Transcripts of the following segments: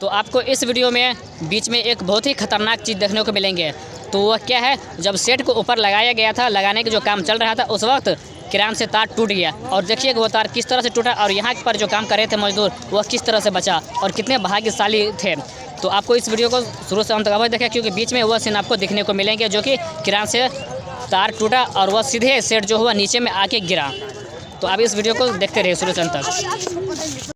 तो आपको इस वीडियो में बीच में एक बहुत ही खतरनाक चीज़ देखने को मिलेंगे। तो वह क्या है, जब सेट को ऊपर लगाया गया था, लगाने का जो काम चल रहा था, उस वक्त क्रेन से तार टूट गया और देखिए कि वो तार किस तरह से टूटा और यहाँ पर जो काम कर रहे थे मजदूर वह किस तरह से बचा और कितने भाग्यशाली थे। तो आपको इस वीडियो को शुरू से अंत तक अवश्य देखें, क्योंकि बीच में वह सीन आपको देखने को मिलेंगे जो कि क्रेन से तार टूटा और वह सीधे सेट जो हुआ नीचे में आके गिरा। तो आप इस वीडियो को देखते रहिए शुरू से अंत तक।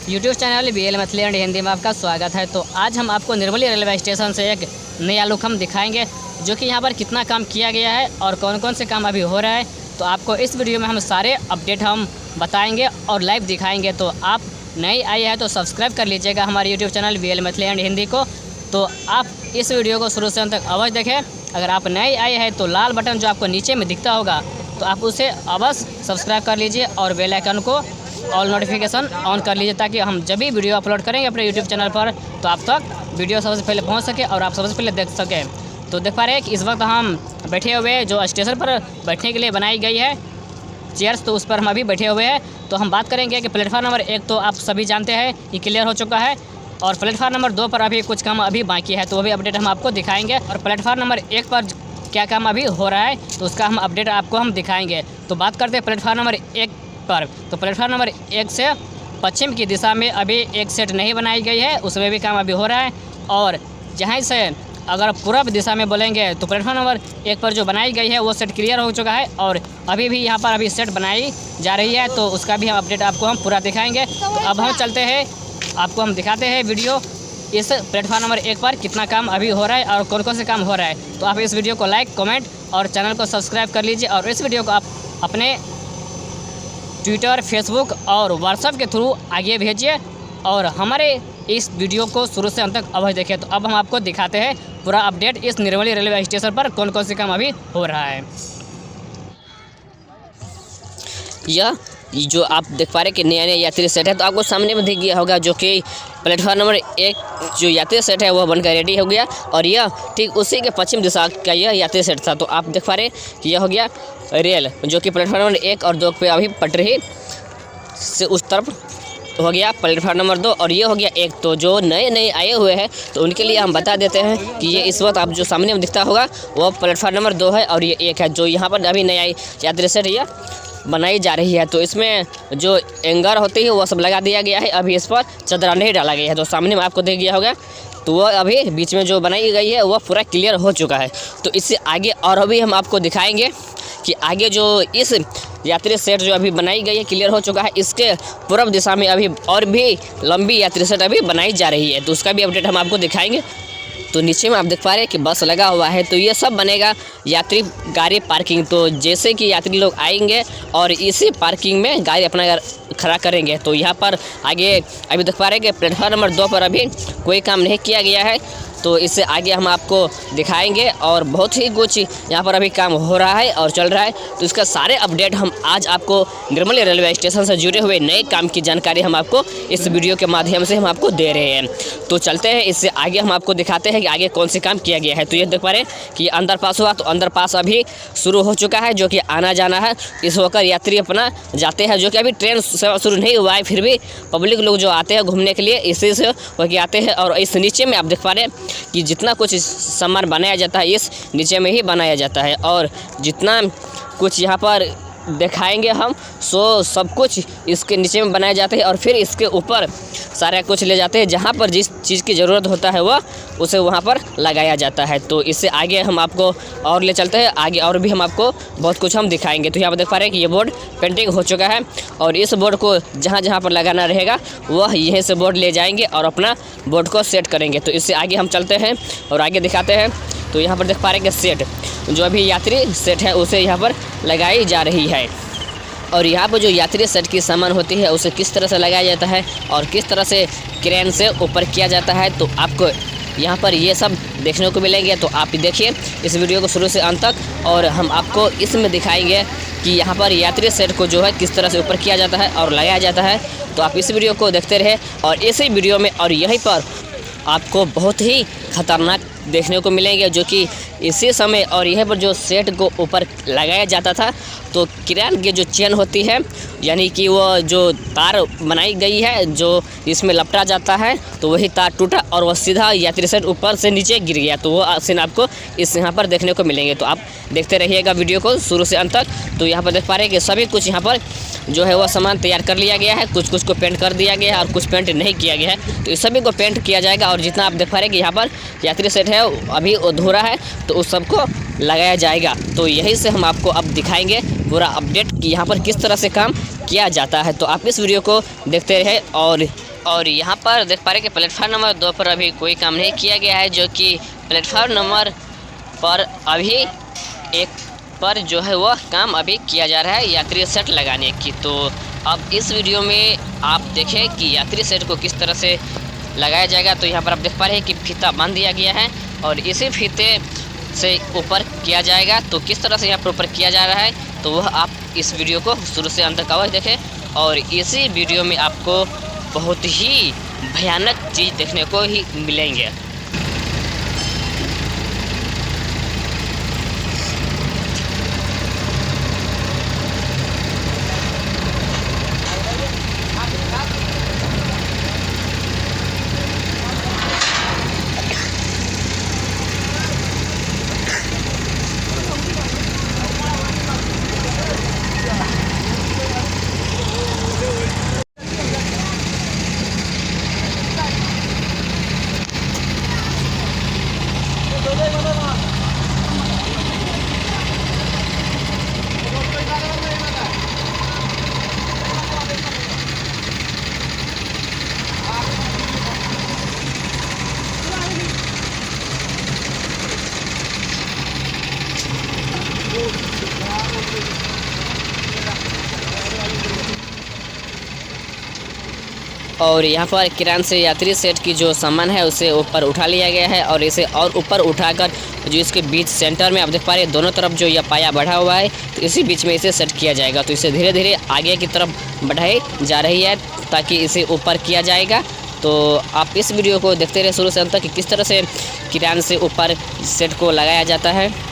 YouTube channel BL Maithili and Hindi में आपका स्वागत है। तो आज हम आपको निर्मली रेलवे स्टेशन से एक नया लुक हम दिखाएंगे, जो कि यहाँ पर कितना काम किया गया है और कौन कौन से काम अभी हो रहा है। तो आपको इस वीडियो में हम सारे अपडेट हम बताएंगे और लाइव दिखाएंगे। तो आप नए आए हैं तो सब्सक्राइब कर लीजिएगा हमारे YouTube channel BL Maithili and Hindi को। तो आप इस वीडियो को शुरू से अंत तक अवश्य देखें। अगर आप नए आए हैं तो लाल बटन जो आपको नीचे में दिखता होगा तो आप उसे अवश्य सब्सक्राइब कर लीजिए और बेल आइकन को ऑल नोटिफिकेशन ऑन कर लीजिए, ताकि हम जब भी वीडियो अपलोड करेंगे अपने यूट्यूब चैनल पर तो आप तक वीडियो सबसे पहले पहुंच सके और आप सबसे पहले देख सकें। तो देख पा रहे हैं कि इस वक्त हम बैठे हुए हैं, जो स्टेशन पर बैठने के लिए बनाई गई है चेयर्स, तो उस पर हम अभी बैठे हुए हैं। तो हम बात करेंगे कि प्लेटफार्म नंबर 1 तो आप सभी जानते हैं ये क्लियर हो चुका है और प्लेटफार्म नंबर 2 पर अभी कुछ काम अभी बाकी है, तो वो भी अपडेट हम आपको दिखाएंगे। और प्लेटफार्म नंबर 1 पर क्या काम अभी हो रहा है तो उसका हम अपडेट आपको हम दिखाएंगे। तो बात करते हैं प्लेटफार्म नंबर 1 पर। तो प्लेटफार्म नंबर 1 से पश्चिम की दिशा में अभी एक सेट नहीं बनाई गई है, उसमें भी काम अभी हो रहा है। और जहाँ से अगर पूर्व दिशा में बोलेंगे तो प्लेटफार्म नंबर 1 पर जो बनाई गई है वो सेट क्लियर हो चुका है और अभी भी यहाँ पर अभी सेट बनाई जा रही है, तो उसका भी हम अपडेट आपको हम पूरा दिखाएंगे। तो अब हम चलते हैं, आपको हम दिखाते हैं वीडियो इस प्लेटफार्म नंबर 1 पर कितना काम अभी हो रहा है और कौन कौन से काम हो रहा है। तो आप इस वीडियो को लाइक, कमेंट और चैनल को सब्सक्राइब कर लीजिए और इस वीडियो को आप अपने ट्विटर, फेसबुक और व्हाट्सएप के थ्रू आगे भेजिए और हमारे इस वीडियो को शुरू से अंत तक अवश्य देखें। तो अब हम आपको दिखाते हैं पूरा अपडेट इस निर्मली रेलवे स्टेशन पर कौन कौन से काम अभी हो रहा है। यह जो आप देख पा रहे हैं कि नया नया यात्री सेट है, तो आपको सामने में दिख गया होगा जो कि प्लेटफार्म नंबर 1 जो यात्री सेट है वह बनकर रेडी हो गया और यह ठीक उसी के पश्चिम दिशा का यह यात्री सेट था। तो आप देख पा रहे हैं कि यह हो गया रेल, जो कि प्लेटफार्म नंबर 1 और 2 पे अभी पटरी से उस तरफ हो गया प्लेटफार्म नंबर 2 और ये हो गया 1। तो जो नए नए आए हुए हैं तो उनके लिए हम बता देते हैं कि ये इस वक्त आप जो सामने में दिखता होगा वो प्लेटफार्म नंबर 2 है और ये 1 है, जो यहाँ पर अभी नया यात्री सेट यह बनाई जा रही है। तो इसमें जो एंगर होती है वो सब लगा दिया गया है, अभी इस पर चदरा नहीं डाला गया है। तो सामने में आपको देख गया होगा, तो वह अभी बीच में जो बनाई गई है वह पूरा क्लियर हो चुका है। तो इससे आगे और अभी हम आपको दिखाएंगे कि आगे जो इस यात्री सेट जो अभी बनाई गई है क्लियर हो चुका है, इसके पूर्व दिशा में अभी और भी लंबी यात्री सेट अभी बनाई जा रही है, तो उसका भी अपडेट हम आपको दिखाएंगे। तो नीचे में आप देख पा रहे हैं कि बस लगा हुआ है, तो ये सब बनेगा यात्री गाड़ी पार्किंग। तो जैसे कि यात्री लोग आएंगे और इसी पार्किंग में गाड़ी अपना खड़ा करेंगे। तो यहाँ पर आगे अभी देख पा रहे हैं कि प्लेटफार्म नंबर 2 पर अभी कोई काम नहीं किया गया है, तो इससे आगे हम आपको दिखाएंगे और बहुत ही कुछ यहाँ पर अभी काम हो रहा है और चल रहा है। तो इसका सारे अपडेट हम आज आपको निर्मली रेलवे स्टेशन से जुड़े हुए नए काम की जानकारी हम आपको इस वीडियो के माध्यम से हम आपको दे रहे हैं। तो चलते हैं, इससे आगे हम आपको दिखाते हैं कि आगे कौन से काम किया गया है। तो ये देख पा रहे हैं कि अंडर पास हुआ, तो अंडर पास अभी शुरू हो चुका है, जो कि आना जाना है इस होकर यात्री अपना जाते हैं, जो कि अभी ट्रेन सेवा शुरू नहीं हुआ है, फिर भी पब्लिक लोग जो आते हैं घूमने के लिए इसी से होकर आते हैं। और इस नीचे में आप देख पा रहे हैं कि जितना कुछ सामान बनाया जाता है इस नीचे में ही बनाया जाता है और जितना कुछ यहाँ पर दिखाएंगे हम सब कुछ इसके नीचे में बनाया जाता है और फिर इसके ऊपर सारा कुछ ले जाते हैं, जहाँ पर जिस चीज़ की ज़रूरत होता है वह उसे वहाँ पर लगाया जाता है। तो इससे आगे हम आपको और ले चलते हैं, आगे और भी हम आपको बहुत कुछ हम दिखाएंगे। तो यहाँ पर देख पा रहे हैं कि ये बोर्ड पेंटिंग हो चुका है और इस बोर्ड को जहाँ जहाँ पर लगाना रहेगा वह यहीं से बोर्ड ले जाएंगे और अपना बोर्ड को सेट करेंगे। तो इससे आगे हम चलते हैं और आगे दिखाते हैं। तो यहाँ पर देख पा रहे हैं कि सेट जो अभी यात्री सेट है उसे यहाँ पर लगाई जा रही है और यहाँ पर जो यात्री सेट की सामान होती है उसे किस तरह से लगाया जाता है और किस तरह से क्रेन से ऊपर किया जाता है, तो आपको यहाँ पर ये सब देखने को मिलेंगे। तो आप देखिए इस वीडियो को शुरू से अंत तक और हम आपको इसमें दिखाएंगे कि यहाँ पर यात्री सेट को जो है किस तरह से ऊपर किया जाता है और लगाया जाता है। तो आप इस वीडियो को देखते रहे और इसी वीडियो में और यहीं पर आपको बहुत ही खतरनाक देखने को मिलेंगे, जो कि इसी समय और यहीं पर जो सेट को ऊपर लगाया जाता था तो क्रेन की जो चेन होती है, यानी कि वो जो तार बनाई गई है जो इसमें लपटा जाता है, तो वही तार टूटा और वह सीधा यात्री सेट ऊपर से नीचे गिर गया। तो वो सीन आपको इस यहाँ पर देखने को मिलेंगे। तो आप देखते रहिएगा वीडियो को शुरू से अंत तक। तो यहाँ पर देख पा रहे हैं कि सभी कुछ यहाँ पर जो है वह सामान तैयार कर लिया गया है। कुछ कुछ को पेंट कर दिया गया है और कुछ पेंट नहीं किया गया है, तो इस सभी को पेंट किया जाएगा। और जितना आप देख पा रहे हैं कि यहाँ पर यात्री सेट है अभी अधूरा है, तो उस सबको लगाया जाएगा। तो यही से हम आपको अब दिखाएंगे पूरा अपडेट कि यहाँ पर किस तरह से काम किया जाता है। तो आप इस वीडियो को देखते रहे। और यहाँ पर देख पा रहे हैं कि प्लेटफार्म नंबर 2 पर अभी कोई काम नहीं किया गया है, जो कि प्लेटफार्म नंबर पर अभी 1 पर जो है वह काम अभी किया जा रहा है यात्री सेट लगाने की। तो अब इस वीडियो में आप देखें कि यात्री सेट को किस तरह से लगाया जाएगा। तो यहाँ पर आप देख पा रहे हैं कि फीता बांध दिया गया है और इसी फीते से ऊपर किया जाएगा। तो किस तरह से यहाँ पर ऊपर किया जा रहा है, तो वह आप इस वीडियो को शुरू से अंत तक अवश्य देखें। और इसी वीडियो में आपको बहुत ही भयानक चीज़ देखने को ही मिलेंगे। और यहाँ पर क्रेन से यात्री सेट की जो सामान है उसे ऊपर उठा लिया गया है और इसे और ऊपर उठाकर जो इसके बीच सेंटर में आप देख पा रहे हैं दोनों तरफ जो यह पाया बढ़ा हुआ है, तो इसी बीच में इसे सेट किया जाएगा। तो इसे धीरे धीरे आगे की तरफ बढ़ाई जा रही है ताकि इसे ऊपर किया जाएगा। तो आप इस वीडियो को देखते रहे शुरू से अंत तक कि किस तरह से क्रेन से ऊपर सेट को लगाया जाता है।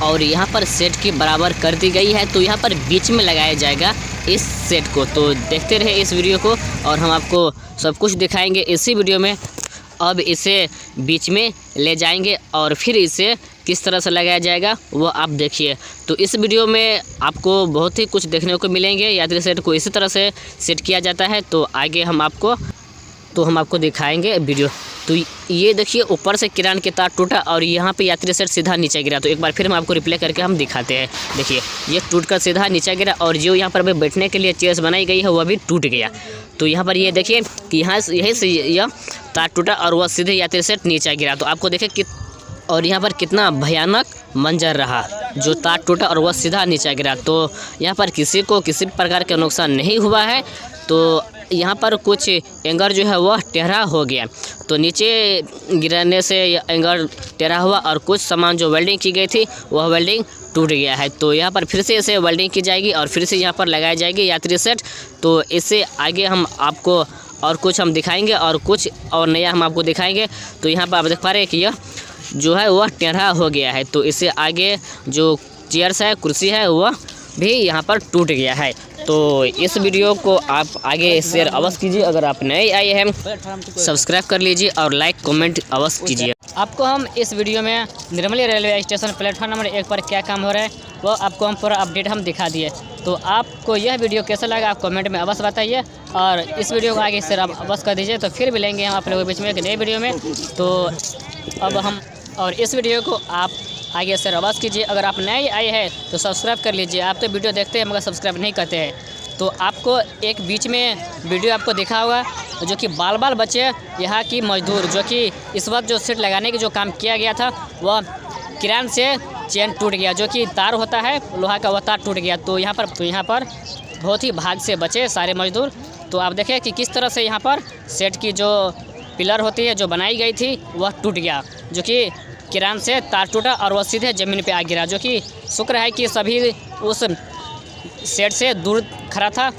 और यहाँ पर सेट की बराबर कर दी गई है, तो यहाँ पर बीच में लगाया जाएगा इस सेट को। तो देखते रहे इस वीडियो को और हम आपको सब कुछ दिखाएंगे इसी वीडियो में। अब इसे बीच में ले जाएंगे और फिर इसे किस तरह से लगाया जाएगा वो आप देखिए। तो इस वीडियो में आपको बहुत ही कुछ देखने को मिलेंगे। यात्री सेट को इसी तरह से सेट किया जाता है। तो आगे हम आपको दिखाएंगे वीडियो। तो ये देखिए ऊपर से क्रेन के तार टूटा और यहाँ पे यात्री सेट सीधा नीचे गिरा। तो एक बार फिर हम आपको रिप्ले करके हम दिखाते हैं। देखिए ये टूटकर सीधा नीचे गिरा और जो यहाँ पर अभी बैठने के लिए चेयर्स बनाई गई है वह भी टूट गया। तो यहाँ पर ये देखिए कि यहीं से यह तार टूटा और वह सीधे यात्री सेट नीचे गिरा। तो आपको देखिए कि और यहाँ पर कितना भयानक मंजर रहा, जो तार टूटा और वह सीधा नीचे गिरा। तो यहाँ पर किसी को किसी प्रकार का नुकसान नहीं हुआ है। तो यहाँ पर कुछ एंगर जो है वह टेढ़ा हो गया, तो नीचे गिरने से एंगर टेढ़ा हुआ और कुछ सामान जो वेल्डिंग की गई थी वह वेल्डिंग टूट गया है। तो यहाँ पर फिर से इसे वेल्डिंग की जाएगी और फिर से यहाँ पर लगाई जाएगी यात्री सेट। तो इससे आगे हम आपको और कुछ हम दिखाएंगे और कुछ और नया हम आपको दिखाएंगे। तो यहाँ पर आप देख पा रहे हैं कि यह जो है वह टेढ़ा हो गया है। तो इससे आगे जो चेयर्स है, कुर्सी है, वह भी यहाँ पर टूट गया है। तो इस वीडियो को आप आगे शेयर अवश्य कीजिए। अगर आप नए आए हैं सब्सक्राइब कर लीजिए और लाइक कमेंट अवश्य कीजिए। आपको हम इस वीडियो में Nirmali railway station platform number 1 पर क्या काम हो रहा है वो आपको हम पूरा अपडेट हम दिखा दिए। तो आपको यह वीडियो कैसा लगा आप कमेंट में अवश्य बताइए और इस वीडियो को आगे शेयर आप अवश्य कर दीजिए। तो फिर मिलेंगे हम आप लोगों के बीच में एक नए वीडियो में। तो अब हम और इस वीडियो को आप आगे शेयर अवश्य कीजिए। अगर आप नए आए हैं तो सब्सक्राइब कर लीजिए। आप तो वीडियो देखते हैं मगर सब्सक्राइब नहीं करते हैं। तो आपको एक बीच में वीडियो आपको दिखा होगा जो कि बाल बच्चे यहाँ की मजदूर जो कि इस वक्त जो सीट लगाने की जो काम किया गया था वह किरान से चेन टूट गया, जो कि तार होता है लोहा का वह तार टूट गया। तो यहाँ पर बहुत ही भाग से बचे सारे मजदूर। तो आप देखें कि किस तरह से यहाँ पर सेट की जो पिलर होती है जो बनाई गई थी वह टूट गया, जो कि किरान से तार टूटा और वह सीधे ज़मीन पे आ गिरा, जो कि शुक्र है कि सभी उस सेट से दूर खड़ा था।